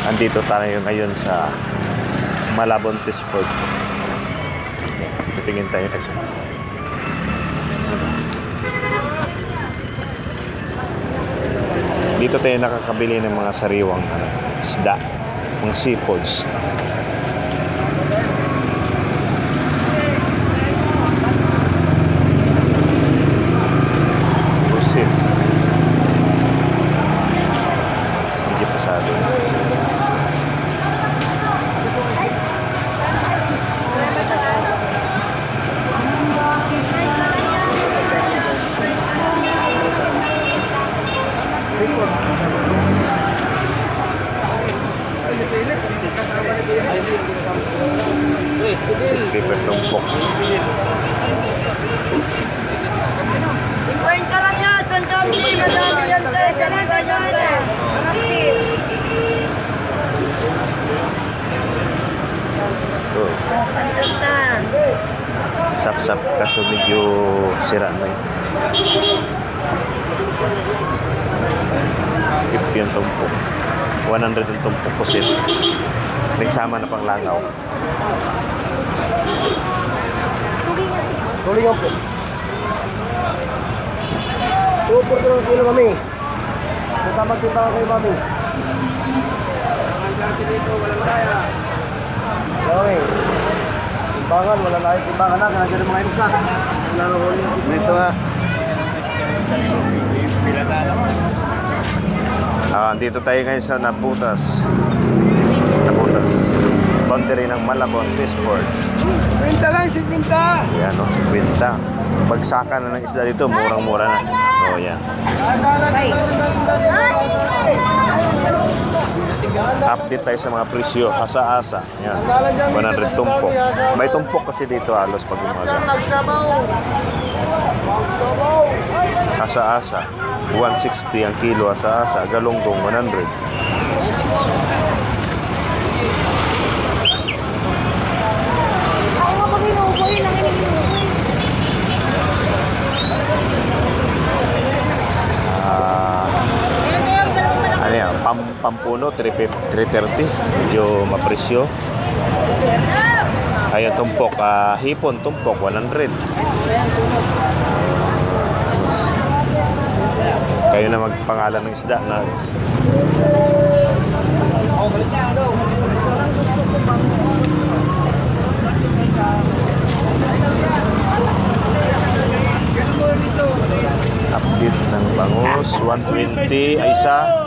Andito tayo ngayon sa Malabon Fish Port. Titingin tayo kasi. Dito tayo nakakabili ng mga sariwang isda, mga seafoods. Busit. Hindi pasado. Paper tumpok. 50 lang yan, sandali, madami yan, Sap-sap kaso medyo sira na yun. 50 yung tumpok. 100 yung tumpok pusit. Nagsama na pang langaw. Tuloy yung po. Tupor ko lang kilo, mami. Kasama timbangan kayo, mami. Okay. Timbangan, wala na yung timbangan na. Kaya dyan mga inusa. Dito nga. Dito tayo ngayon sa Naputas. Boundary ng Malabon Fish Port. 50 lang, 50. Yan o, 50. Bagsakan na ng isda dito, murang-mura na. So, yan. Update tayo sa mga presyo. Asa-asa. Yan. 100 tumpok. May tumpok kasi dito halos pag umaga. Asa-asa. 160 ang kilo asa-asa. Galunggong 100. Ano yan? Pampuno 330. Medyo mapresyo. Ayan tumpok. Hipon tumpok 100. Kayo na magpangalan ng isda na update ng bangus 120 ay isa